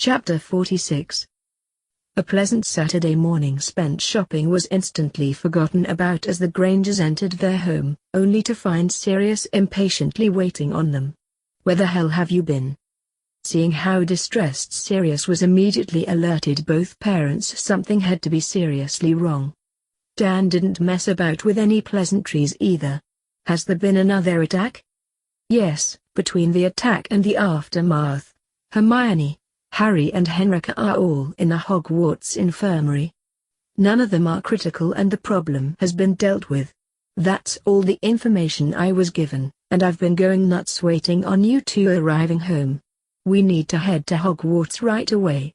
Chapter 46. A pleasant Saturday morning spent shopping was instantly forgotten about as the Grangers entered their home, only to find Sirius impatiently waiting on them. "Where the hell have you been?" Seeing how distressed Sirius was, immediately alerted both parents something had to be seriously wrong. Dan didn't mess about with any pleasantries either. "Has there been another attack?" "Yes, between the attack and the aftermath. Hermione, Harry and Henrika are all in the Hogwarts infirmary. None of them are critical and the problem has been dealt with. That's all the information I was given, and I've been going nuts waiting on you two arriving home. We need to head to Hogwarts right away."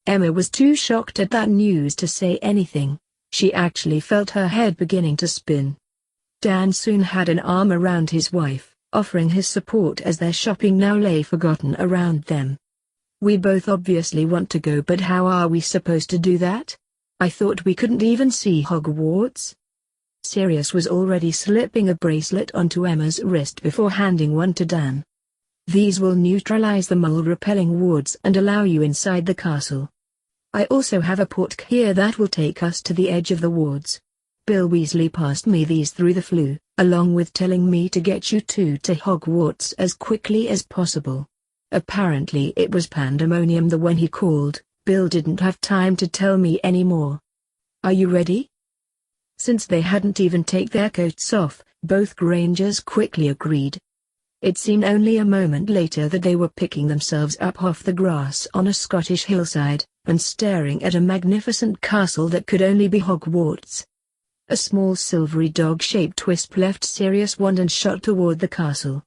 Emma was too shocked at that news to say anything. She actually felt her head beginning to spin. Dan soon had an arm around his wife, offering his support as their shopping now lay forgotten around them. "We both obviously want to go, but how are we supposed to do that? I thought we couldn't even see Hogwarts." Sirius was already slipping a bracelet onto Emma's wrist before handing one to Dan. "These will neutralize the mole-repelling wards and allow you inside the castle. I also have a portkey here that will take us to the edge of the wards. Bill Weasley passed me these through the flu, along with telling me to get you two to Hogwarts as quickly as possible. Apparently it was pandemonium when he called. Bill didn't have time to tell me any more. Are you ready?" Since they hadn't even taken their coats off, both Grangers quickly agreed. It seemed only a moment later that they were picking themselves up off the grass on a Scottish hillside, and staring at a magnificent castle that could only be Hogwarts. A small silvery dog-shaped wisp left Sirius' wand and shot toward the castle.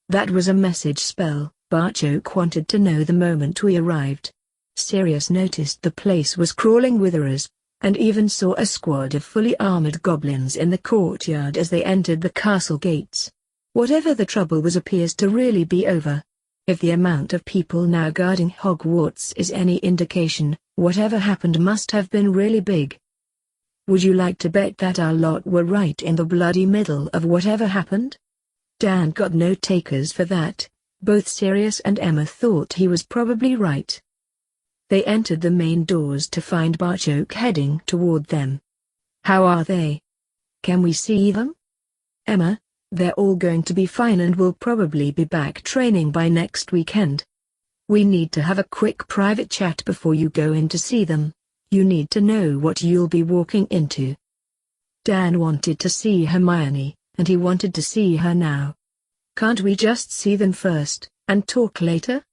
"That was a message spell," Barchoke wanted to know the moment we arrived. Sirius noticed the place was crawling with horrors, and even saw a squad of fully armored goblins in the courtyard as they entered the castle gates. Whatever the trouble was appears to really be over. If the amount of people now guarding Hogwarts is any indication, whatever happened must have been really big. "Would you like to bet that our lot were right in the bloody middle of whatever happened?" Dan got no takers for that. Both Sirius and Emma thought he was probably right. They entered the main doors to find Barchoke heading toward them. "How are they? Can we see them?" "Emma, they're all going to be fine and will probably be back training by next weekend. We need to have a quick private chat before you go in to see them. You need to know what you'll be walking into." Dan wanted to see Hermione, and he wanted to see her now. "Can't we just see them first, and talk later?"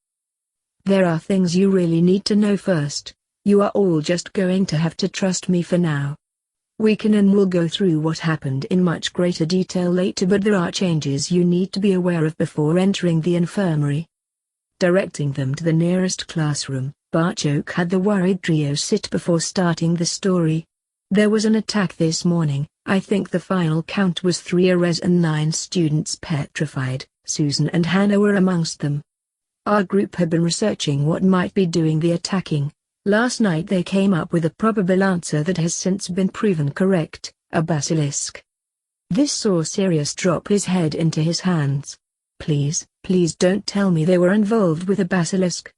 "There are things you really need to know first. You are all just going to have to trust me for now. We can and will go through what happened in much greater detail later, but there are changes you need to be aware of before entering the infirmary." Directing them to the nearest classroom, Barchoke had the worried trio sit before starting the story. "There was an attack this morning. I think the final count was 3 arrests and 9 students petrified. Susan and Hannah were amongst them. Our group had been researching what might be doing the attacking. Last night they came up with a probable answer that has since been proven correct: a basilisk." This saw Sirius drop his head into his hands. Please don't tell me they were involved with a basilisk."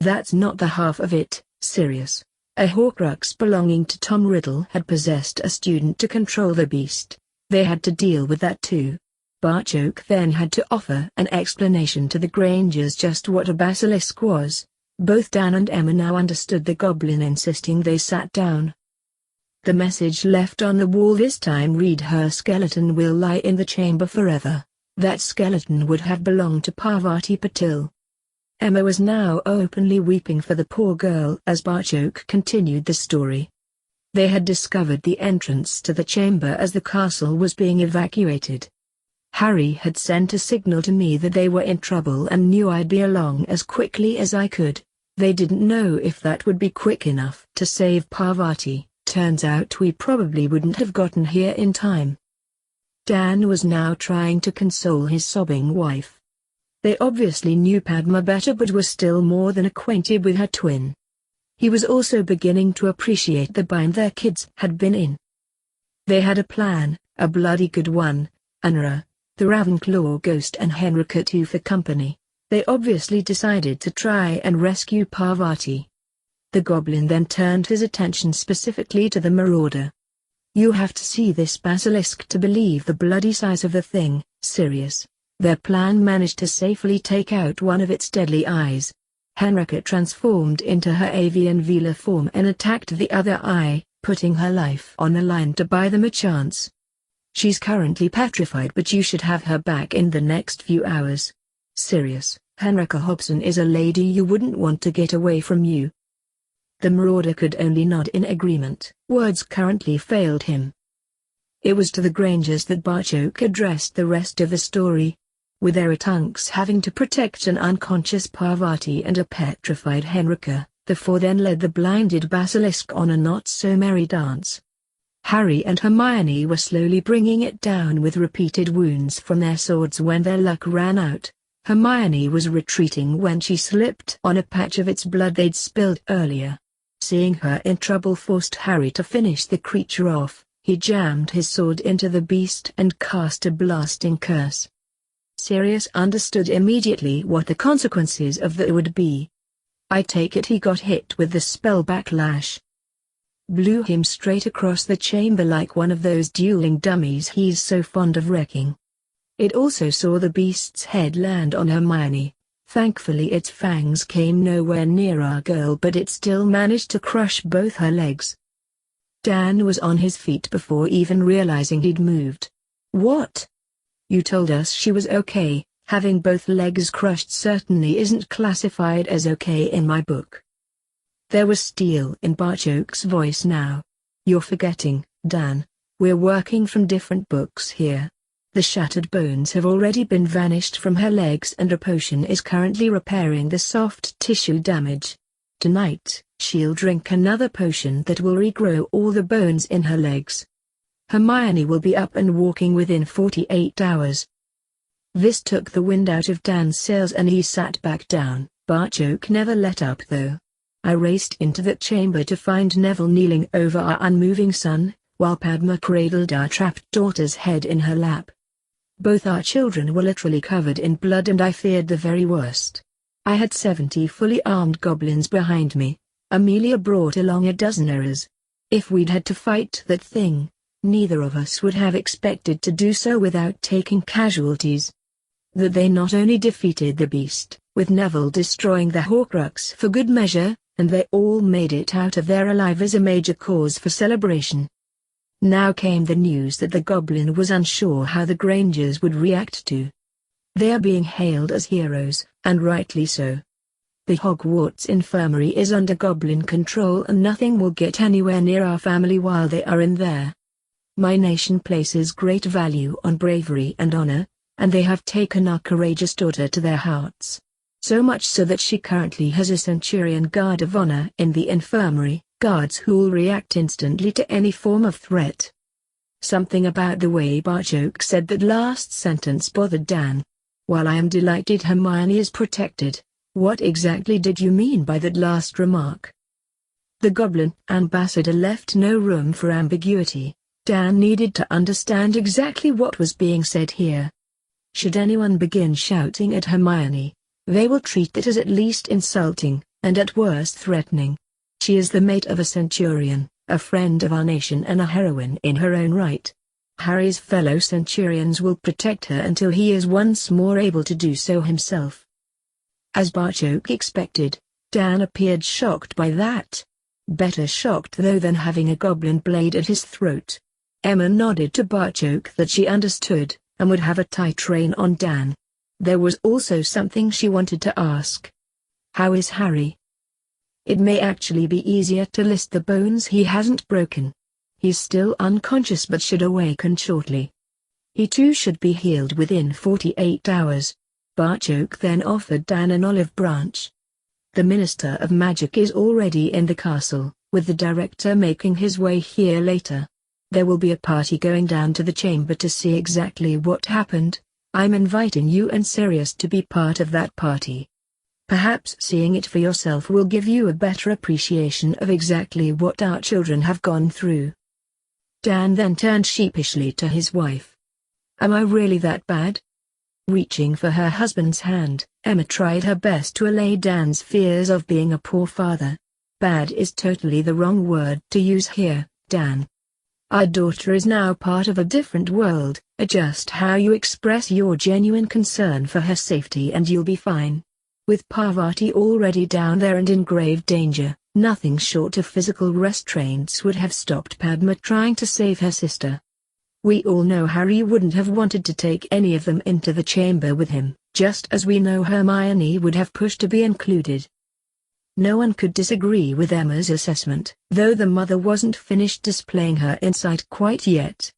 "That's not the half of it, Sirius. A Horcrux belonging to Tom Riddle had possessed a student to control the beast. They had to deal with that too." Barchoke then had to offer an explanation to the Grangers just what a basilisk was. Both Dan and Emma now understood the goblin insisting they sat down. "The message left on the wall this time read: her skeleton will lie in the chamber forever. That skeleton would have belonged to Parvati Patil." Emma was now openly weeping for the poor girl as Barchoke continued the story. They had discovered the entrance to the chamber as the castle was being evacuated. Harry had sent a signal to me that they were in trouble and knew I'd be along as quickly as I could. They didn't know if that would be quick enough to save Parvati. Turns out we probably wouldn't have gotten here in time. Dan was now trying to console his sobbing wife. They obviously knew Padma better but were still more than acquainted with her twin. He was also beginning to appreciate the bind their kids had been in. They had a plan, a bloody good one: Anra, the Ravenclaw ghost, and Henrika too for company. They obviously decided to try and rescue Parvati. The goblin then turned his attention specifically to the marauder. You have to see this basilisk to believe the bloody size of the thing, Sirius. Their plan managed to safely take out one of its deadly eyes. Henrika transformed into her avian Velar form and attacked the other eye, putting her life on the line to buy them a chance. She's currently petrified, but you should have her back in the next few hours. Sirius, Henrika Hobson is a lady you wouldn't want to get away from you. The marauder could only nod in agreement. Words currently failed him. It was to the Grangers that Barchok addressed the rest of the story. With their Atunks having to protect an unconscious Parvati and a petrified Henrika, the four then led the blinded basilisk on a not-so-merry dance. Harry and Hermione were slowly bringing it down with repeated wounds from their swords when their luck ran out. Hermione was retreating when she slipped on a patch of its blood they'd spilled earlier. Seeing her in trouble forced Harry to finish the creature off. He jammed his sword into the beast and cast a blasting curse. Sirius understood immediately what the consequences of that would be. I take it he got hit with the spell backlash. Blew him straight across the chamber like one of those dueling dummies he's so fond of wrecking. It also saw the beast's head land on Hermione. Thankfully its fangs came nowhere near our girl, but it still managed to crush both her legs. Dan was on his feet before even realizing he'd moved. What? You told us she was okay. Having both legs crushed certainly isn't classified as okay in my book. There was steel in Barchok's voice now. You're forgetting, Dan. We're working from different books here. The shattered bones have already been vanished from her legs and a potion is currently repairing the soft tissue damage. Tonight, she'll drink another potion that will regrow all the bones in her legs. Hermione will be up and walking within 48 hours. This took the wind out of Dan's sails and he sat back down. Barchok never let up though. I raced into that chamber to find Neville kneeling over our unmoving son, while Padma cradled our trapped daughter's head in her lap. Both our children were literally covered in blood and I feared the very worst. I had 70 fully armed goblins behind me. Amelia brought along a dozen errors. If we'd had to fight that thing, neither of us would have expected to do so without taking casualties. That they not only defeated the beast, with Neville destroying the Horcrux for good measure, and they all made it out of there alive is a major cause for celebration. Now came the news that the goblin was unsure how the Grangers would react to. They are being hailed as heroes, and rightly so. The Hogwarts infirmary is under goblin control and nothing will get anywhere near our family while they are in there. My nation places great value on bravery and honor, and they have taken our courageous daughter to their hearts. So much so that she currently has a Centurion Guard of Honor in the infirmary, guards who'll react instantly to any form of threat. Something about the way Barchok said that last sentence bothered Dan. While I am delighted Hermione is protected, what exactly did you mean by that last remark? The Goblin Ambassador left no room for ambiguity. Dan needed to understand exactly what was being said here. Should anyone begin shouting at Hermione, they will treat that as at least insulting, and at worst threatening. She is the mate of a Centurion, a friend of our nation and a heroine in her own right. Harry's fellow Centurions will protect her until he is once more able to do so himself. As Barchok expected, Dan appeared shocked by that. Better shocked though than having a goblin blade at his throat. Emma nodded to Barchok that she understood, and would have a tight rein on Dan. There was also something she wanted to ask. How is Harry? It may actually be easier to list the bones he hasn't broken. He's still unconscious but should awaken shortly. He too should be healed within 48 hours. Barchok then offered Dan an olive branch. The Minister of Magic is already in the castle, with the Director making his way here later. There will be a party going down to the chamber to see exactly what happened. I'm inviting you and Sirius to be part of that party. Perhaps seeing it for yourself will give you a better appreciation of exactly what our children have gone through. Dan then turned sheepishly to his wife. Am I really that bad? Reaching for her husband's hand, Emma tried her best to allay Dan's fears of being a poor father. Bad is totally the wrong word to use here, Dan. Our daughter is now part of a different world. Adjust how you express your genuine concern for her safety and you'll be fine. With Parvati already down there and in grave danger, nothing short of physical restraints would have stopped Padma trying to save her sister. We all know Harry wouldn't have wanted to take any of them into the chamber with him, just as we know Hermione would have pushed to be included. No one could disagree with Emma's assessment, though the mother wasn't finished displaying her insight quite yet.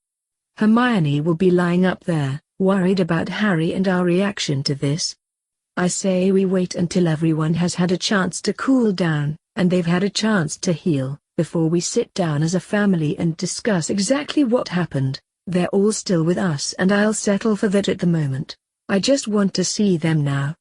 Hermione will be lying up there, worried about Harry and our reaction to this. I say we wait until everyone has had a chance to cool down, and they've had a chance to heal, before we sit down as a family and discuss exactly what happened. They're all still with us and I'll settle for that at the moment. I just want to see them now.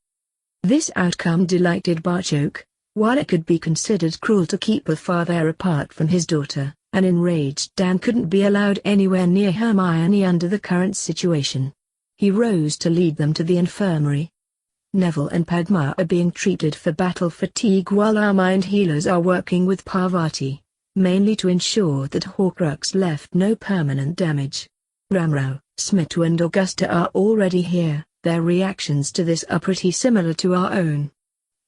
This outcome delighted Barchoke. While it could be considered cruel to keep a father apart from his daughter, an enraged Dan couldn't be allowed anywhere near Hermione under the current situation. He rose to lead them to the infirmary. Neville and Padma are being treated for battle fatigue while our mind healers are working with Parvati, mainly to ensure that Horcrux left no permanent damage. Ramrao, Smitu and Augusta are already here. Their reactions to this are pretty similar to our own.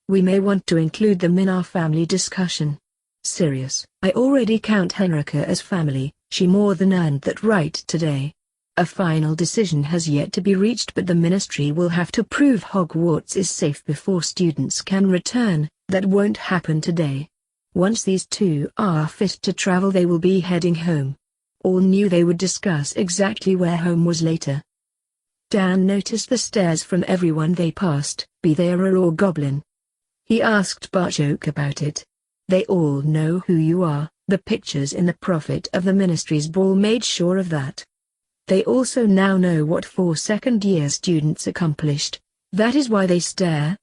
We may want to include them in our family discussion. Sirius, I already count Henrika as family, she more than earned that right today. A final decision has yet to be reached, but the ministry will have to prove Hogwarts is safe before students can return. That won't happen today. Once these two are fit to travel they will be heading home. All knew they would discuss exactly where home was later. Dan noticed the stares from everyone they passed, be they Auror or Goblin. He asked Barchoke about it. They all know who you are, the pictures in the Prophet of the Ministry's ball made sure of that. They also now know what 4 second-year students accomplished. That is why they stare.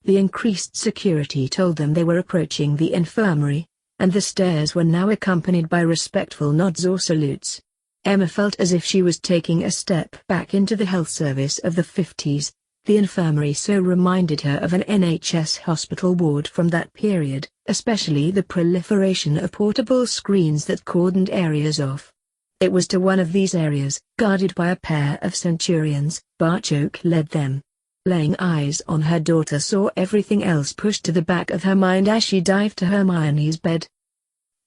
The increased security told them they were approaching the infirmary, and the stares were now accompanied by respectful nods or salutes. Emma felt as if she was taking a step back into the health service of the 50s. The infirmary so reminded her of an NHS hospital ward from that period, especially the proliferation of portable screens that cordoned areas off. It was to one of these areas, guarded by a pair of centurions, Barchoke led them. Laying eyes on her daughter saw everything else pushed to the back of her mind as she dived to Hermione's bed.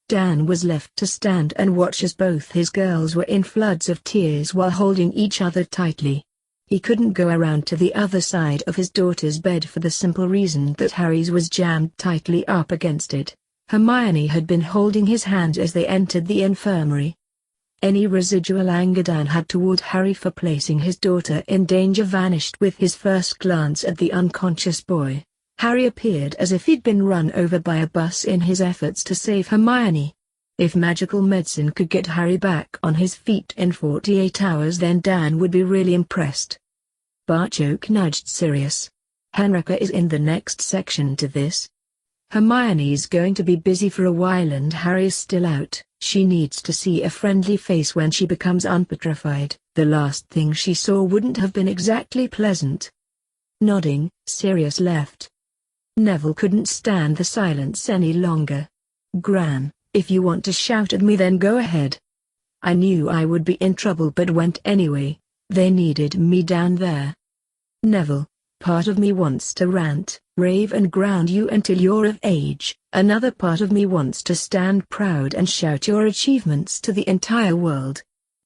Dan was left to stand and watch as both his girls were in floods of tears while holding each other tightly. He couldn't go around to the other side of his daughter's bed for the simple reason that Harry's was jammed tightly up against it. Hermione had been holding his hand as they entered the infirmary. Any residual anger Dan had toward Harry for placing his daughter in danger vanished with his first glance at the unconscious boy. Harry appeared as if he'd been run over by a bus in his efforts to save Hermione. If magical medicine could get Harry back on his feet in 48 hours, then Dan would be really impressed. Barchoke nudged Sirius. Henrika is in the next section to this. Hermione's going to be busy for a while and Harry's still out. She needs to see a friendly face when she becomes unpetrified. The last thing she saw wouldn't have been exactly pleasant. Nodding, Sirius left. Neville couldn't stand the silence any longer. Gran, if you want to shout at me then go ahead. I knew I would be in trouble but went anyway. They needed me down there. Neville, part of me wants to rant, rave and ground you until you're of age. Another part of me wants to stand proud and shout your achievements to the entire world.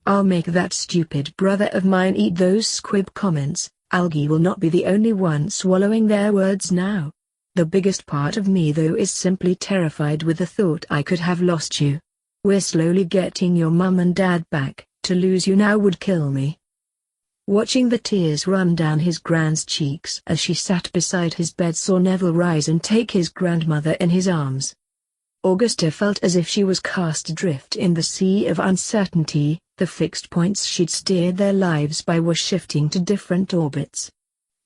I'll make that stupid brother of mine eat those squib comments. Algie will not be the only one swallowing their words now. The biggest part of me though is simply terrified with the thought I could have lost you. We're slowly getting your mum and dad back. To lose you now would kill me. Watching the tears run down his Gran's cheeks as she sat beside his bed saw Neville rise and take his grandmother in his arms. Augusta felt as if she was cast adrift in the sea of uncertainty. The fixed points she'd steered their lives by were shifting to different orbits.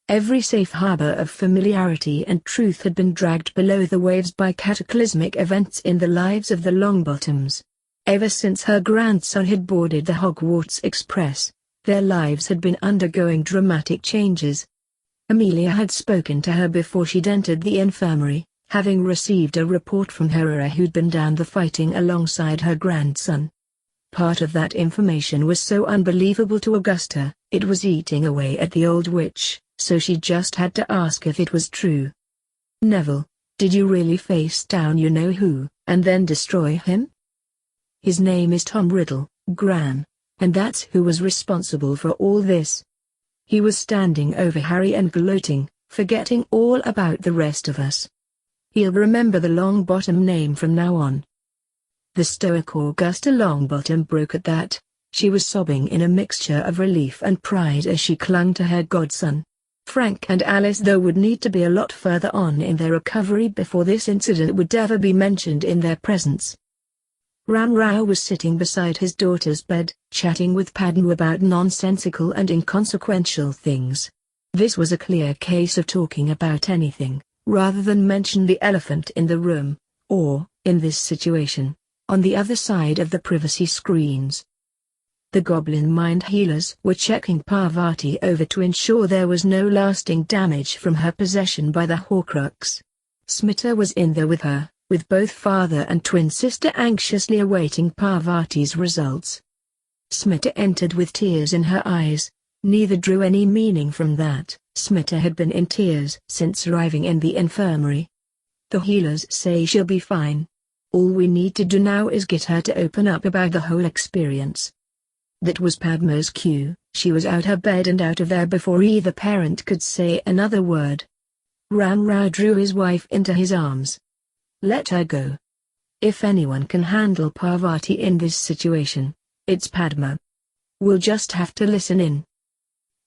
Every safe harbor of familiarity and truth had been dragged below the waves by cataclysmic events in the lives of the Longbottoms. Ever since her grandson had boarded the Hogwarts Express, their lives had been undergoing dramatic changes. Amelia had spoken to her before she'd entered the infirmary, having received a report from Herrera who'd been down the fighting alongside her grandson. Part of that information was so unbelievable to Augusta, it was eating away at the old witch, so she just had to ask if it was true. "Neville, did you really face down you-know-who, and then destroy him?" "His name is Tom Riddle, Gran, and that's who was responsible for all this." He was standing over Harry and gloating, forgetting all about the rest of us. "He'll remember the Longbottom name from now on." The stoic Augusta Longbottom broke at that. She was sobbing in a mixture of relief and pride as she clung to her godson. Frank and Alice though would need to be a lot further on in their recovery before this incident would ever be mentioned in their presence. Ram Rao was sitting beside his daughter's bed, chatting with Padma about nonsensical and inconsequential things. This was a clear case of talking about anything, rather than mention the elephant in the room, or, in this situation, on the other side of the privacy screens. The goblin mind healers were checking Parvati over to ensure there was no lasting damage from her possession by the Horcrux. Smita was in there with her, with both father and twin sister anxiously awaiting Parvati's results. Smita entered with tears in her eyes. Neither drew any meaning from that. Smita had been in tears since arriving in the infirmary. "The healers say she'll be fine. All we need to do now is get her to open up about the whole experience." That was Padma's cue. She was out her bed and out of there before either parent could say another word. Ram Rao drew his wife into his arms. "Let her go. If anyone can handle Parvati in this situation, it's Padma. We'll just have to listen in."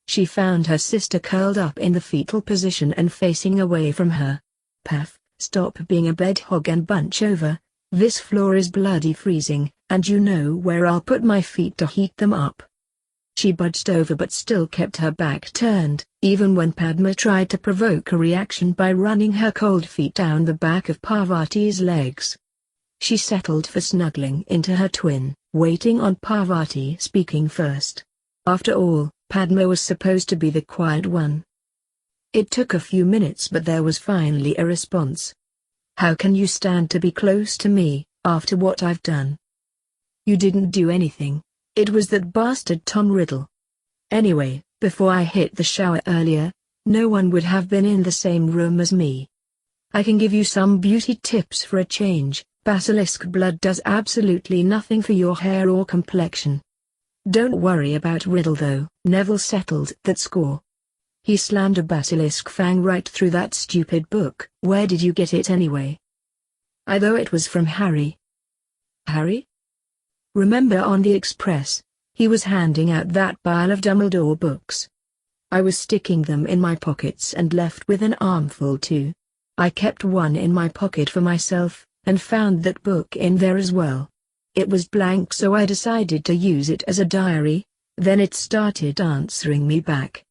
She found her sister curled up in the fetal position and facing away from her. "Path, stop being a bed hog and bunch over. This floor is bloody freezing, and you know where I'll put my feet to heat them up." She budged over but still kept her back turned, even when Padma tried to provoke a reaction by running her cold feet down the back of Parvati's legs. She settled for snuggling into her twin, waiting on Parvati speaking first. After all, Padma was supposed to be the quiet one. It took a few minutes but there was finally a response. "How can you stand to be close to me, after what I've done?" "You didn't do anything. It was that bastard Tom Riddle. Anyway, before I hit the shower earlier, no one would have been in the same room as me. I can give you some beauty tips for a change. Basilisk blood does absolutely nothing for your hair or complexion. Don't worry about Riddle though." Neville settled that score. He slammed a basilisk fang right through that stupid book. "Where did you get it anyway?" "Though it was from Harry." "Harry? Remember on the express, he was handing out that pile of Dumbledore books. I was sticking them in my pockets and left with an armful too. I kept one in my pocket for myself, and found that book in there as well. It was blank so I decided to use it as a diary, then it started answering me back."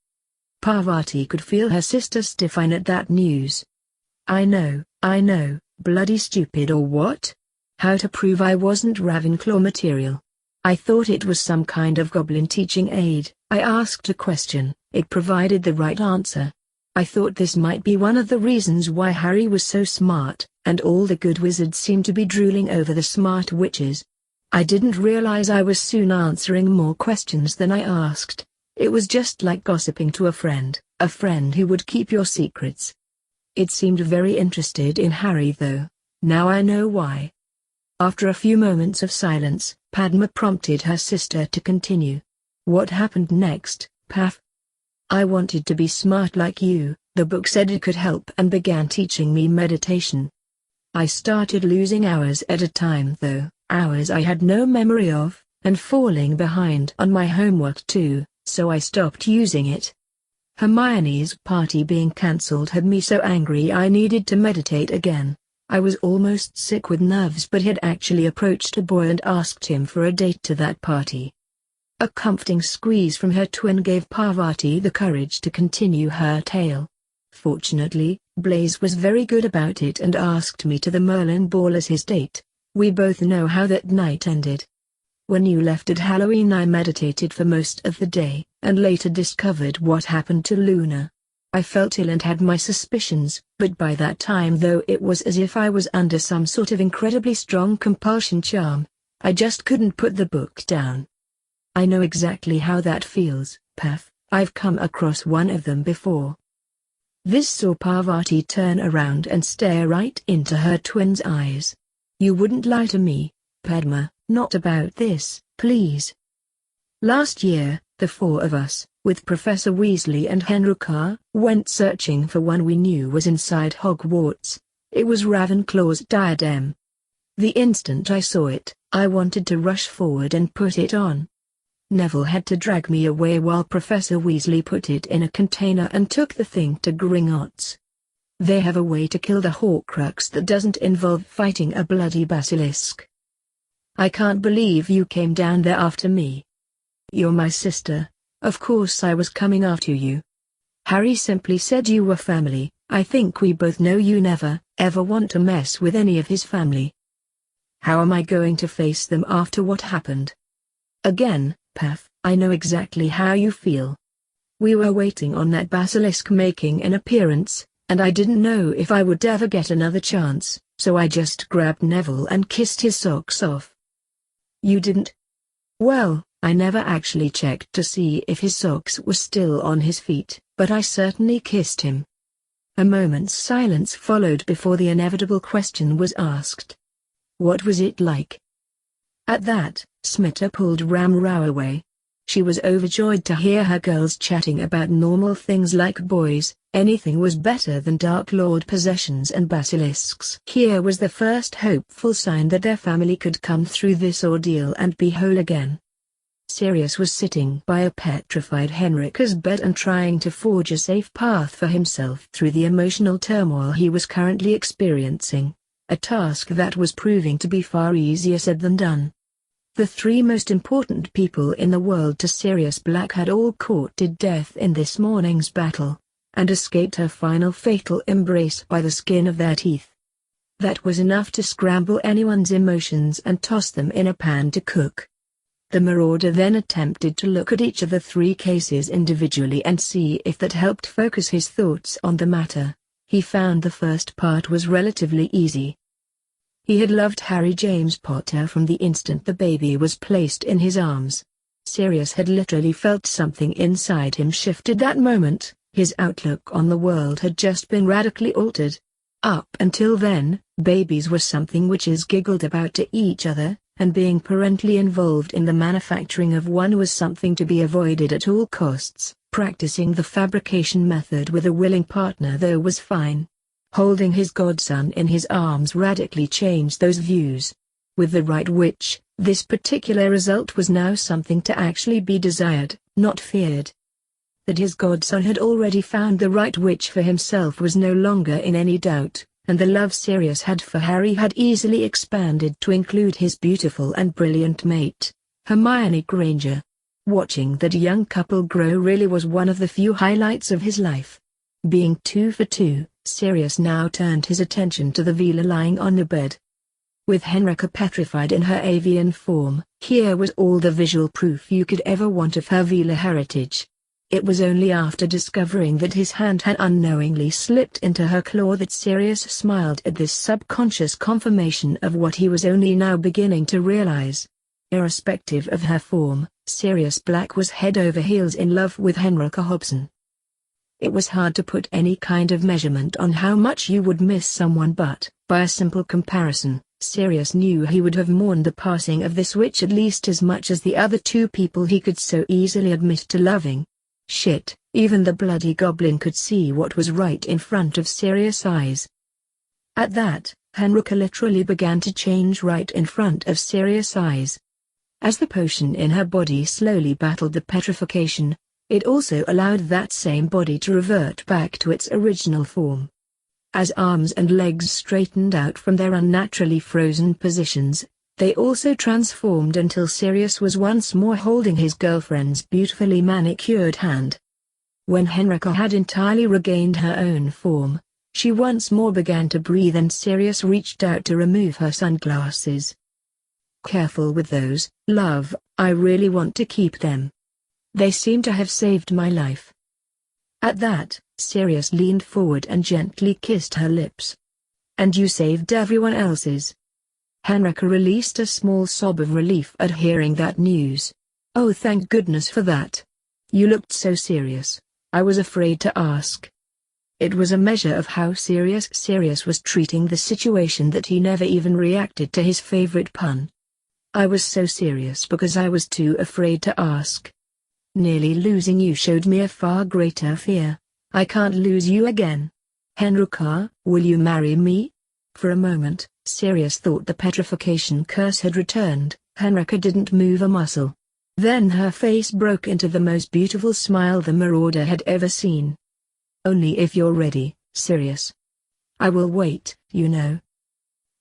Parvati could feel her sister stiffen at that news. I know, bloody stupid or what? How to prove I wasn't Ravenclaw material? I thought it was some kind of goblin teaching aid." I asked a question, it provided the right answer. I thought this might be one of the reasons why Harry was so smart, and all the good wizards seemed to be drooling over the smart witches. I didn't realize I was soon answering more questions than I asked. It was just like gossiping to a friend who would keep your secrets. It seemed very interested in Harry though. Now I know why. After a few moments of silence, Padma prompted her sister to continue. "What happened next, Path?" "I wanted to be smart like you. The book said it could help and began teaching me meditation. I started losing hours at a time though, hours I had no memory of, and falling behind on my homework too, so I stopped using it. Hermione's party being cancelled had me so angry I needed to meditate again. I was almost sick with nerves but had actually approached a boy and asked him for a date to that party." A comforting squeeze from her twin gave Parvati the courage to continue her tale. "Fortunately, Blaze was very good about it and asked me to the Merlin ball as his date. We both know how that night ended. When you left at Halloween I meditated for most of the day, and later discovered what happened to Luna. I felt ill and had my suspicions, but by that time, though it was as if I was under some sort of incredibly strong compulsion charm, I just couldn't put the book down. I know exactly how that feels, Path. I've come across one of them before. This saw Parvati turn around and stare right into her twin's eyes. You wouldn't lie to me, Padma, not about this, please. Last year, the four of us, with Professor Weasley and Henrika, went searching for one we knew was inside Hogwarts. It was Ravenclaw's diadem. The instant I saw it, I wanted to rush forward and put it on. Neville had to drag me away while Professor Weasley put it in a container and took the thing to Gringotts. They have a way to kill the Horcrux that doesn't involve fighting a bloody basilisk. I can't believe you came down there after me. You're my sister. Of course I was coming after you. Harry simply said you were family. I think we both know you never, ever want to mess with any of his family. How am I going to face them after what happened? Again, Path, I know exactly how you feel. We were waiting on that basilisk making an appearance, and I didn't know if I would ever get another chance, so I just grabbed Neville and kissed his socks off. You didn't? Well, I never actually checked to see if his socks were still on his feet, but I certainly kissed him. A moment's silence followed before the inevitable question was asked. What was it like? At that, Smita pulled Ram Rao away. She was overjoyed to hear her girls chatting about normal things like boys. Anything was better than Dark Lord possessions and basilisks. Here was the first hopeful sign that their family could come through this ordeal and be whole again. Sirius was sitting by a petrified Henrika's bed and trying to forge a safe path for himself through the emotional turmoil he was currently experiencing, a task that was proving to be far easier said than done. The three most important people in the world to Sirius Black had all courted death in this morning's battle, and escaped her final fatal embrace by the skin of their teeth. That was enough to scramble anyone's emotions and toss them in a pan to cook. The Marauder then attempted to look at each of the three cases individually and see if that helped focus his thoughts on the matter. He found the first part was relatively easy. He had loved Harry James Potter from the instant the baby was placed in his arms. Sirius had literally felt something inside him shifted that moment. His outlook on the world had just been radically altered. Up until then, babies were something witches giggled about to each other, and being parentally involved in the manufacturing of one was something to be avoided at all costs. Practicing the fabrication method with a willing partner though was fine. Holding his godson in his arms radically changed those views. With the right witch, this particular result was now something to actually be desired, not feared. That his godson had already found the right witch for himself was no longer in any doubt, and the love Sirius had for Harry had easily expanded to include his beautiful and brilliant mate, Hermione Granger. Watching that young couple grow really was one of the few highlights of his life. Being 2 for 2, Sirius now turned his attention to the Veela lying on the bed. With Henrika petrified in her avian form, here was all the visual proof you could ever want of her Veela heritage. It was only after discovering that his hand had unknowingly slipped into her claw that Sirius smiled at this subconscious confirmation of what he was only now beginning to realize. Irrespective of her form, Sirius Black was head over heels in love with Henrika Hobson. It was hard to put any kind of measurement on how much you would miss someone, but, by a simple comparison, Sirius knew he would have mourned the passing of this witch at least as much as the other two people he could so easily admit to loving. Shit, even the bloody goblin could see what was right in front of Sirius' eyes. At that, Henrika literally began to change right in front of Sirius' eyes. As the potion in her body slowly battled the petrification, it also allowed that same body to revert back to its original form. As arms and legs straightened out from their unnaturally frozen positions, they also transformed until Sirius was once more holding his girlfriend's beautifully manicured hand. When Henrika had entirely regained her own form, she once more began to breathe and Sirius reached out to remove her sunglasses. Careful with those, love, I really want to keep them. They seem to have saved my life. At that, Sirius leaned forward and gently kissed her lips. And you saved everyone else's. Henrika released a small sob of relief at hearing that news. Oh, thank goodness for that. You looked so serious, I was afraid to ask. It was a measure of how serious Sirius was treating the situation that he never even reacted to his favorite pun. I was so serious because I was too afraid to ask. Nearly losing you showed me a far greater fear. I can't lose you again. Henrika, will you marry me? For a moment, Sirius thought the petrification curse had returned. Henrika didn't move a muscle. Then her face broke into the most beautiful smile the marauder had ever seen. Only if you're ready, Sirius. I will wait, you know.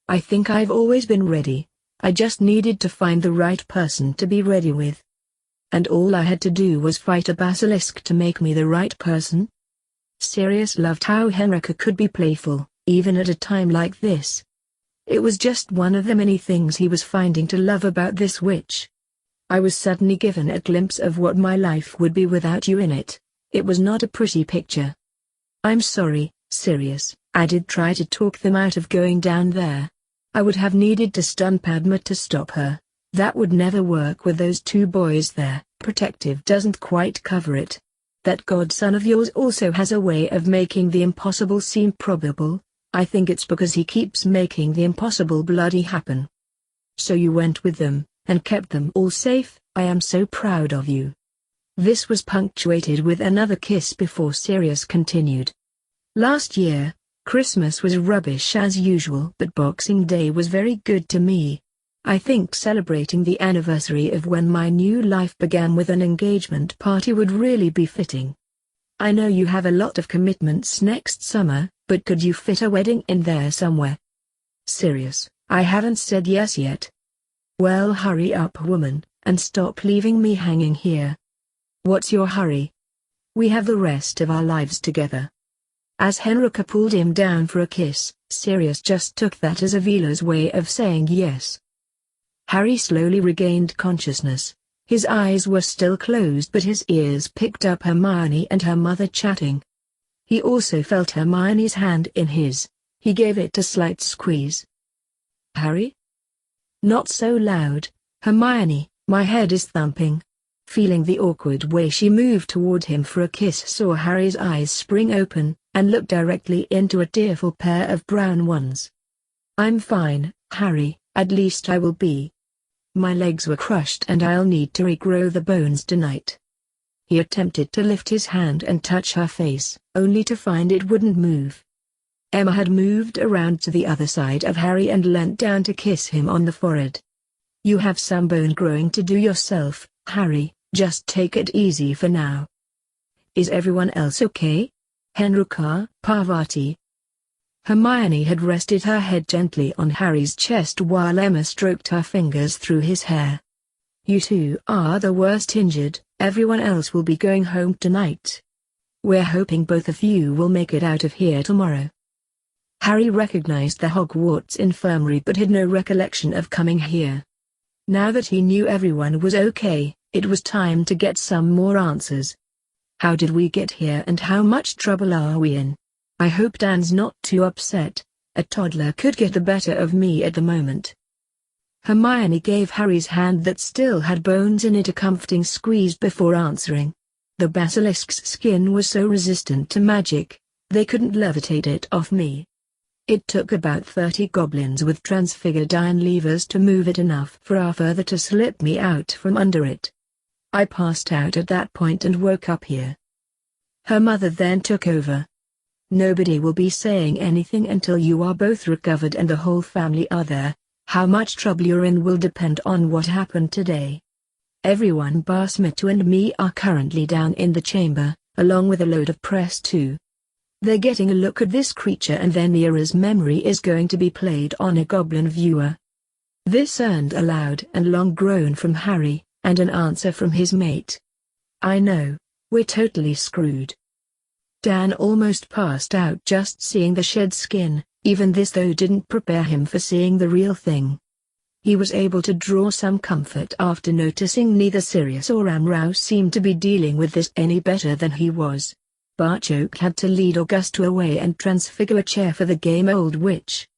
I think I've always been ready. I just needed to find the right person to be ready with. And all I had to do was fight a basilisk to make me the right person? Sirius loved how Henrika could be playful, even at a time like this. It was just one of the many things he was finding to love about this witch. I was suddenly given a glimpse of what my life would be without you in it. It was not a pretty picture. I'm sorry, Sirius, I did try to talk them out of going down there. I would have needed to stun Padma to stop her. That would never work with those two boys there. Protective doesn't quite cover it. That godson of yours also has a way of making the impossible seem probable. I think it's because he keeps making the impossible bloody happen. So you went with them, and kept them all safe. I am so proud of you. This was punctuated with another kiss before Sirius continued. Last year, Christmas was rubbish as usual, but Boxing Day was very good to me. I think celebrating the anniversary of when my new life began with an engagement party would really be fitting. I know you have a lot of commitments next summer, but could you fit a wedding in there somewhere? Sirius, I haven't said yes yet. Well, hurry up, woman, and stop leaving me hanging here. What's your hurry? We have the rest of our lives together. As Henrika pulled him down for a kiss, Sirius just took that as Avila's way of saying yes. Harry slowly regained consciousness. His eyes were still closed, but his ears picked up Hermione and her mother chatting. He also felt Hermione's hand in his. He gave it a slight squeeze. Harry? Not so loud, Hermione, my head is thumping. Feeling the awkward way she moved toward him for a kiss saw Harry's eyes spring open, and look directly into a tearful pair of brown ones. I'm fine, Harry, at least I will be. My legs were crushed and I'll need to regrow the bones tonight. He attempted to lift his hand and touch her face, only to find it wouldn't move. Emma had moved around to the other side of Harry and leant down to kiss him on the forehead. You have some bone growing to do yourself, Harry, just take it easy for now. Is everyone else okay? Henrika, Parvati. Hermione had rested her head gently on Harry's chest while Emma stroked her fingers through his hair. You two are the worst injured, everyone else will be going home tonight. We're hoping both of you will make it out of here tomorrow. Harry recognized the Hogwarts infirmary but had no recollection of coming here. Now that he knew everyone was okay, it was time to get some more answers. How did we get here and how much trouble are we in? I hope Dan's not too upset. A toddler could get the better of me at the moment. Hermione gave Harry's hand that still had bones in it a comforting squeeze before answering. The basilisk's skin was so resistant to magic, they couldn't levitate it off me. It took about 30 goblins with transfigured iron levers to move it enough for our father to slip me out from under it. I passed out at that point and woke up here. Her mother then took over. Nobody will be saying anything until you are both recovered and the whole family are there. How much trouble you're in will depend on what happened today. Everyone bar Smitu and me are currently down in the chamber, along with a load of press too. They're getting a look at this creature and then Mira's memory is going to be played on a goblin viewer. This earned a loud and long groan from Harry, and an answer from his mate. I know, we're totally screwed. Dan almost passed out just seeing the shed skin, even this though didn't prepare him for seeing the real thing. He was able to draw some comfort after noticing neither Sirius or Amrao seemed to be dealing with this any better than he was. Bartok had to lead Augusta away and transfigure a chair for the game old witch.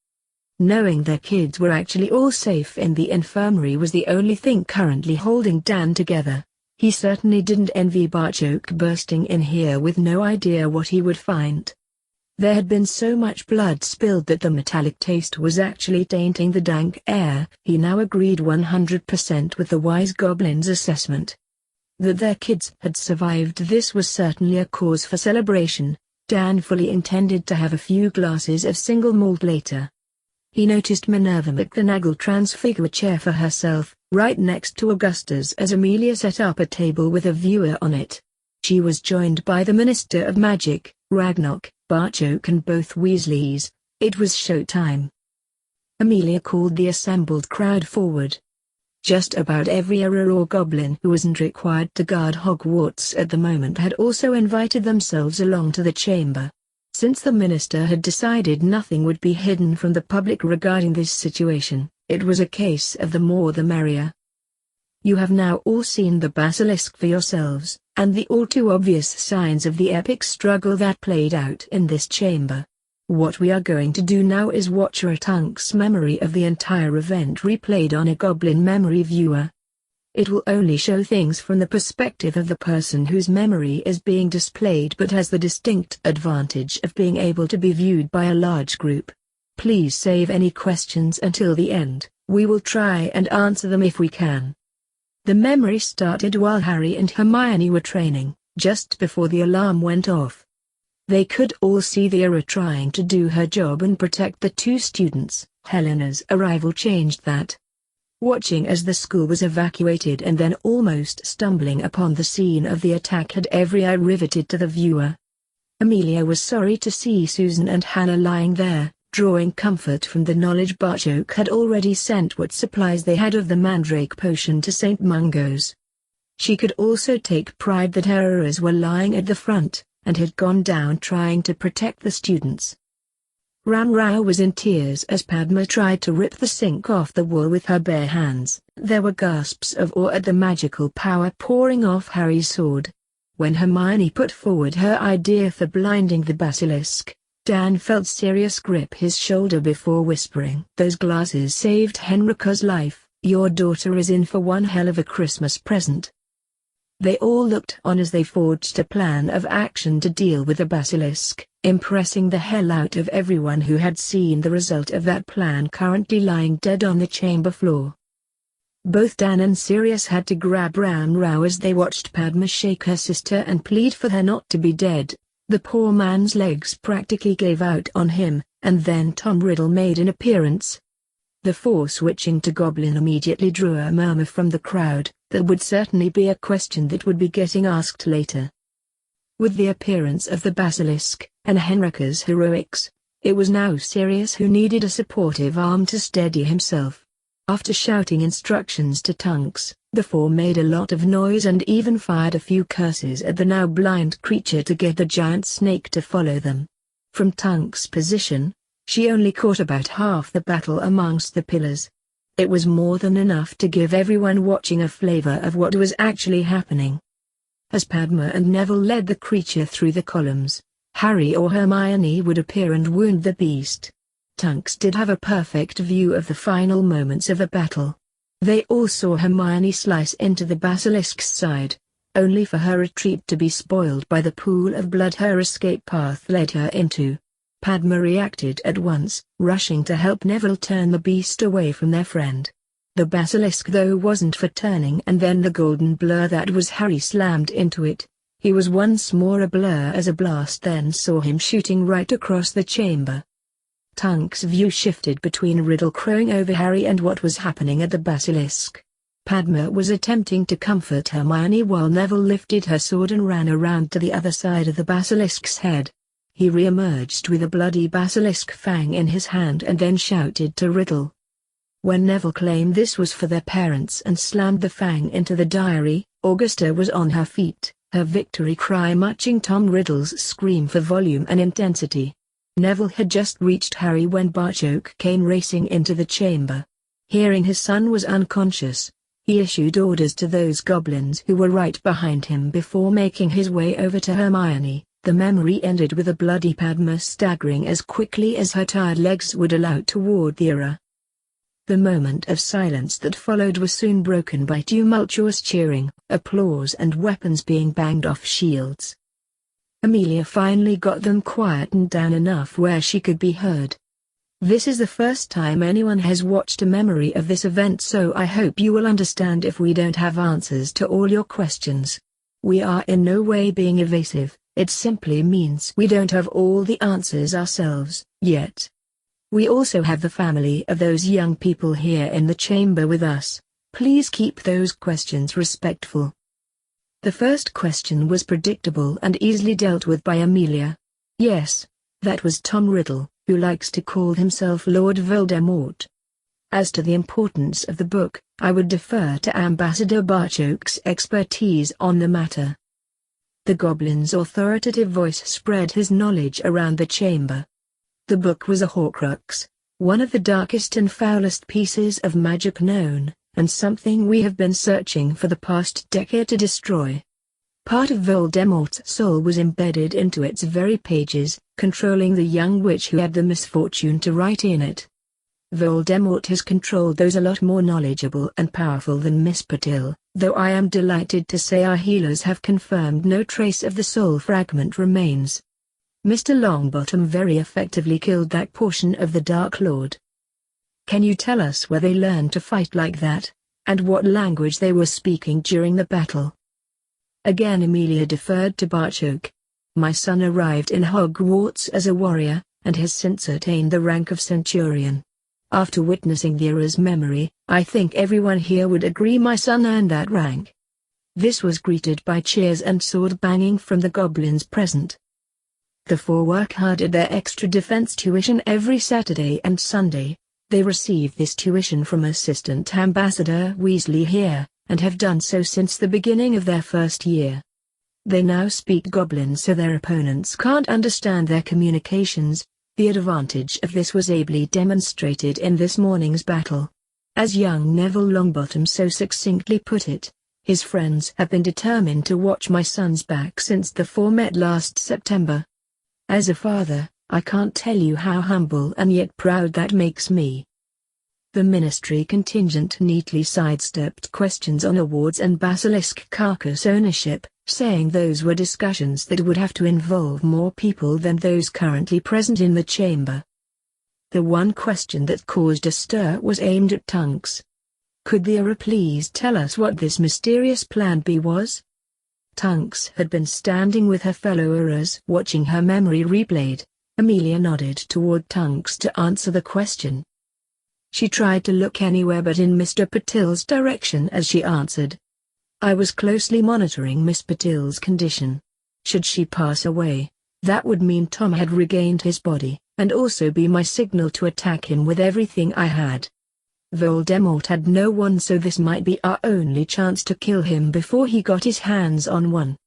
Knowing their kids were actually all safe in the infirmary was the only thing currently holding Dan together. He certainly didn't envy Bartok bursting in here with no idea what he would find. There had been so much blood spilled that the metallic taste was actually tainting the dank air. He now agreed 100% with the wise goblin's assessment. That their kids had survived this was certainly a cause for celebration. Dan fully intended to have a few glasses of single malt later. He noticed Minerva McGonagall transfigure a chair for herself, right next to Augusta's as Amelia set up a table with a viewer on it. She was joined by the Minister of Magic, Ragnarok, Bartok and both Weasleys. It was showtime. Amelia called the assembled crowd forward. Just about every Auror goblin who wasn't required to guard Hogwarts at the moment had also invited themselves along to the chamber. Since the minister had decided nothing would be hidden from the public regarding this situation, it was a case of the more the merrier. You have now all seen the basilisk for yourselves, and the all too obvious signs of the epic struggle that played out in this chamber. What we are going to do now is watch Tonks' memory of the entire event replayed on a goblin memory viewer. It will only show things from the perspective of the person whose memory is being displayed but has the distinct advantage of being able to be viewed by a large group. Please save any questions until the end, we will try and answer them if we can. The memory started while Harry and Hermione were training, just before the alarm went off. They could all see the Auror trying to do her job and protect the two students. Helena's arrival changed that. Watching as the school was evacuated and then almost stumbling upon the scene of the attack had every eye riveted to the viewer. Amelia was sorry to see Susan and Hannah lying there, drawing comfort from the knowledge Bartok had already sent what supplies they had of the mandrake potion to St. Mungo's. She could also take pride that her Aurors were lying at the front, and had gone down trying to protect the students. Ram-Rao was in tears as Padma tried to rip the sink off the wall with her bare hands. There were gasps of awe at the magical power pouring off Harry's sword. When Hermione put forward her idea for blinding the basilisk, Dan felt Sirius grip his shoulder before whispering, "Those glasses saved Henrika's life. Your daughter is in for one hell of a Christmas present." They all looked on as they forged a plan of action to deal with the basilisk, impressing the hell out of everyone who had seen the result of that plan currently lying dead on the chamber floor. Both Dan and Sirius had to grab Ram-Rao as they watched Padma shake her sister and plead for her not to be dead. The poor man's legs practically gave out on him, and then Tom Riddle made an appearance. The four switching to Goblin immediately drew a murmur from the crowd. That would certainly be a question that would be getting asked later. With the appearance of the basilisk, and Henrika's heroics, it was now Sirius who needed a supportive arm to steady himself. After shouting instructions to Tonks, the four made a lot of noise and even fired a few curses at the now blind creature to get the giant snake to follow them. From Tonks' position, she only caught about half the battle amongst the pillars. It was more than enough to give everyone watching a flavor of what was actually happening. As Padma and Neville led the creature through the columns, Harry or Hermione would appear and wound the beast. Tonks did have a perfect view of the final moments of the battle. They all saw Hermione slice into the basilisk's side, only for her retreat to be spoiled by the pool of blood her escape path led her into. Padma reacted at once, rushing to help Neville turn the beast away from their friend. The basilisk though wasn't for turning, and then the golden blur that was Harry slammed into it. He was once more a blur as a blast then saw him shooting right across the chamber. Tonks' view shifted between Riddle crowing over Harry and what was happening at the basilisk. Padma was attempting to comfort Hermione while Neville lifted her sword and ran around to the other side of the basilisk's head. He re-emerged with a bloody basilisk fang in his hand and then shouted to Riddle. When Neville claimed this was for their parents and slammed the fang into the diary, Augusta was on her feet, her victory cry matching Tom Riddle's scream for volume and intensity. Neville had just reached Harry when Bartok came racing into the chamber. Hearing his son was unconscious, he issued orders to those goblins who were right behind him before making his way over to Hermione, The memory ended with a bloody Padma staggering as quickly as her tired legs would allow toward the era. The moment of silence that followed was soon broken by tumultuous cheering, applause and weapons being banged off shields. Amelia finally got them quietened down enough where she could be heard. This is the first time anyone has watched a memory of this event, so I hope you will understand if we don't have answers to all your questions. We are in no way being evasive, it simply means we don't have all the answers ourselves, yet. We also have the family of those young people here in the chamber with us. Please keep those questions respectful. The first question was predictable and easily dealt with by Amelia. Yes, that was Tom Riddle, who likes to call himself Lord Voldemort. As to the importance of the book, I would defer to Ambassador Barchoke's expertise on the matter. The goblin's authoritative voice spread his knowledge around the chamber. The book was a Horcrux, one of the darkest and foulest pieces of magic known, and something we have been searching for the past decade to destroy. Part of Voldemort's soul was embedded into its very pages, controlling the young witch who had the misfortune to write in it. Voldemort has controlled those a lot more knowledgeable and powerful than Miss Patil, though I am delighted to say our healers have confirmed no trace of the soul fragment remains. Mr. Longbottom very effectively killed that portion of the Dark Lord. Can you tell us where they learned to fight like that, and what language they were speaking during the battle? Again Amelia deferred to Barchoke. My son arrived in Hogwarts as a warrior, and has since attained the rank of Centurion. After witnessing the era's memory, I think everyone here would agree my son earned that rank. This was greeted by cheers and sword banging from the goblins present. The four work hard at their extra defense tuition every Saturday and Sunday. They receive this tuition from Assistant Ambassador Weasley here, and have done so since the beginning of their first year. They now speak Goblin so their opponents can't understand their communications. The advantage of this was ably demonstrated in this morning's battle. As young Neville Longbottom so succinctly put it, his friends have been determined to watch my son's back since the four met last September. As a father, I can't tell you how humble and yet proud that makes me. The Ministry contingent neatly sidestepped questions on awards and basilisk carcass ownership, saying those were discussions that would have to involve more people than those currently present in the chamber. The one question that caused a stir was aimed at Tunks. Could the Era please tell us what this mysterious Plan B was? Tunks had been standing with her fellow Eras watching her memory replayed. Amelia nodded toward Tunks to answer the question. She tried to look anywhere but in Mr. Patil's direction as she answered. I was closely monitoring Miss Patil's condition. Should she pass away, that would mean Tom had regained his body, and also be my signal to attack him with everything I had. Voldemort had no one, so this might be our only chance to kill him before he got his hands on one.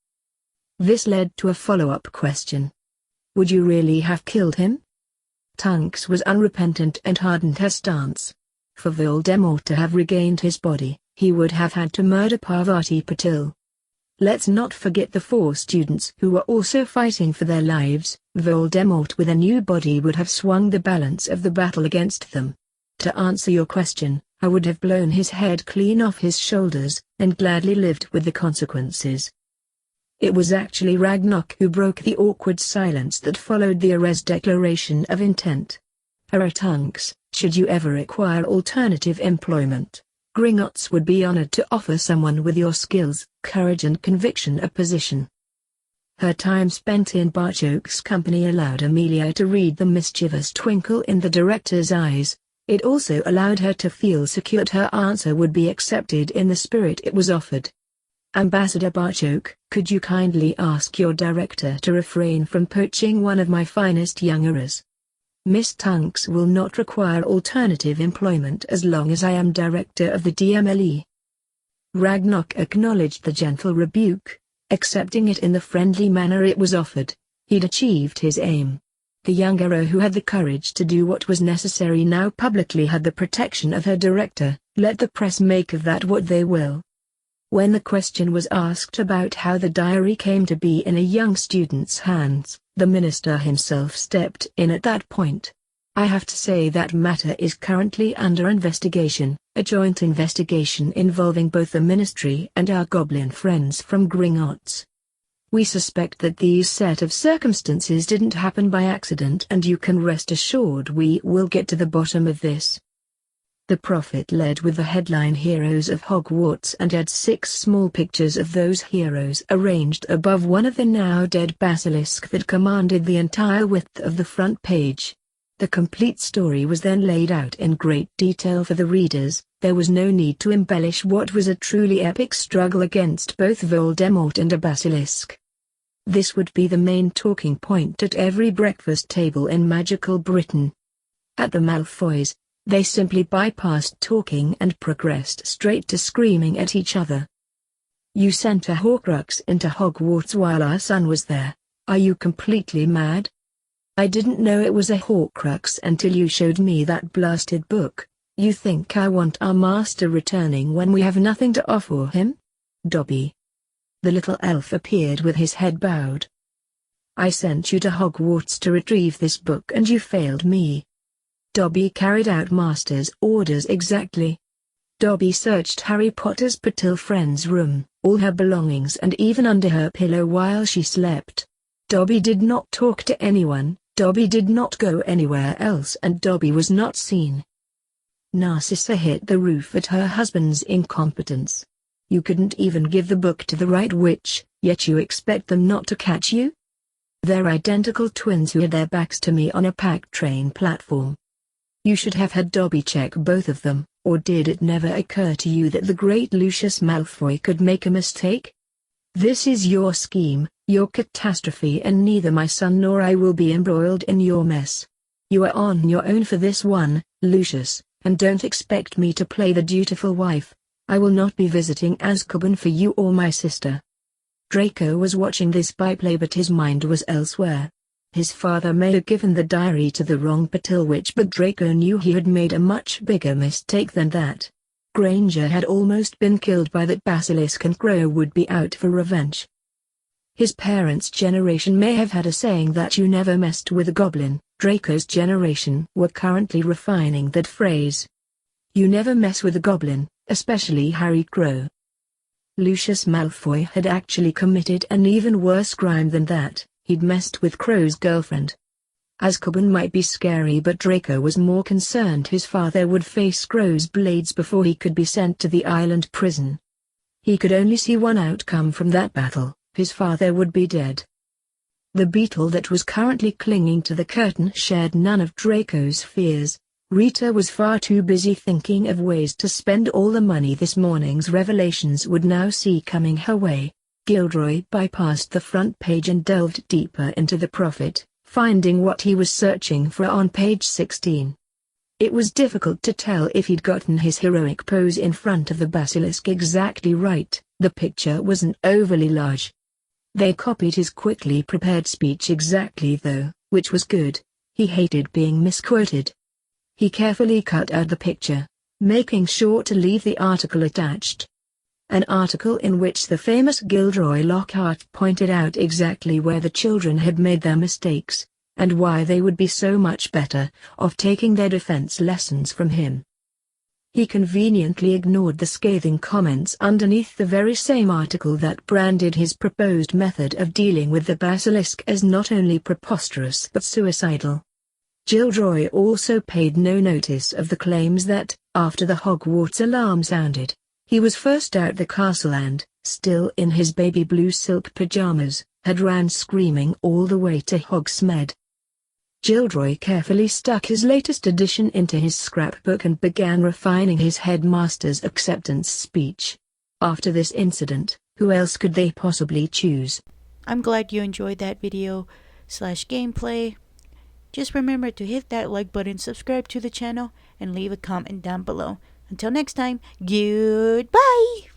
This led to a follow-up question. Would you really have killed him? Tunks was unrepentant and hardened her stance. For Voldemort to have regained his body, he would have had to murder Parvati Patil. Let's not forget the four students who were also fighting for their lives. Voldemort with a new body would have swung the balance of the battle against them. To answer your question, I would have blown his head clean off his shoulders, and gladly lived with the consequences. It was actually Ragnarok who broke the awkward silence that followed the Era's declaration of intent. Tunks, should you ever require alternative employment, Gringotts would be honored to offer someone with your skills, courage and conviction a position. Her time spent in Barchoke's company allowed Amelia to read the mischievous twinkle in the director's eyes. It also allowed her to feel secure that her answer would be accepted in the spirit it was offered. Ambassador Barchoke, could you kindly ask your director to refrain from poaching one of my finest young Eras? Miss Tunks will not require alternative employment as long as I am director of the DMLE. Ragnarok acknowledged the gentle rebuke, accepting it in the friendly manner it was offered. He'd achieved his aim. The young Era who had the courage to do what was necessary now publicly had the protection of her director. Let the press make of that what they will. When the question was asked about how the diary came to be in a young student's hands, the minister himself stepped in at that point. I have to say that matter is currently under investigation, a joint investigation involving both the ministry and our goblin friends from Gringotts. We suspect that these set of circumstances didn't happen by accident, and you can rest assured we will get to the bottom of this. The prophet led with the headline Heroes of Hogwarts and had 6 small pictures of those heroes arranged above one of the now dead basilisk that commanded the entire width of the front page. The complete story was then laid out in great detail for the readers. There was no need to embellish what was a truly epic struggle against both Voldemort and a basilisk. This would be the main talking point at every breakfast table in magical Britain. At the Malfoys, they simply bypassed talking and progressed straight to screaming at each other. You sent a Horcrux into Hogwarts while our son was there. Are you completely mad? I didn't know it was a Horcrux until you showed me that blasted book. You think I want our master returning when we have nothing to offer him? Dobby. The little elf appeared with his head bowed. I sent you to Hogwarts to retrieve this book and you failed me. Dobby carried out Master's orders exactly. Dobby searched Harry Potter's Patil friend's room, all her belongings and even under her pillow while she slept. Dobby did not talk to anyone, Dobby did not go anywhere else, and Dobby was not seen. Narcissa hit the roof at her husband's incompetence. You couldn't even give the book to the right witch, yet you expect them not to catch you? They're identical twins who had their backs to me on a packed train platform. You should have had Dobby check both of them, or did it never occur to you that the great Lucius Malfoy could make a mistake? This is your scheme, your catastrophe, and neither my son nor I will be embroiled in your mess. You are on your own for this one, Lucius, and don't expect me to play the dutiful wife. I will not be visiting Azkaban for you or my sister. Draco was watching this byplay, but his mind was elsewhere. His father may have given the diary to the wrong Patil witch, but Draco knew he had made a much bigger mistake than that. Granger had almost been killed by that basilisk, and Crow would be out for revenge. His parents' generation may have had a saying that you never messed with a goblin. Draco's generation were currently refining that phrase. You never mess with a goblin, especially Harry Crow. Lucius Malfoy had actually committed an even worse crime than that. He'd messed with Crow's girlfriend. Azkaban might be scary, but Draco was more concerned his father would face Crow's blades before he could be sent to the island prison. He could only see one outcome from that battle: his father would be dead. The beetle that was currently clinging to the curtain shared none of Draco's fears. Rita was far too busy thinking of ways to spend all the money this morning's revelations would now see coming her way. Gilderoy bypassed the front page and delved deeper into the prophet, finding what he was searching for on page 16. It was difficult to tell if he'd gotten his heroic pose in front of the basilisk exactly right. The picture wasn't overly large. They copied his quickly prepared speech exactly though, which was good. He hated being misquoted. He carefully cut out the picture, making sure to leave the article attached. An article in which the famous Gilderoy Lockhart pointed out exactly where the children had made their mistakes, and why they would be so much better off taking their defense lessons from him. He conveniently ignored the scathing comments underneath the very same article that branded his proposed method of dealing with the basilisk as not only preposterous but suicidal. Gilderoy also paid no notice of the claims that, after the Hogwarts alarm sounded, he was first out the castle and, still in his baby blue silk pajamas, had ran screaming all the way to Hogsmeade. Gilderoy carefully stuck his latest addition into his scrapbook and began refining his headmaster's acceptance speech. After this incident, who else could they possibly choose? I'm glad you enjoyed that video/gameplay. Just remember to hit that like button, subscribe to the channel, and leave a comment down below. Until next time, goodbye!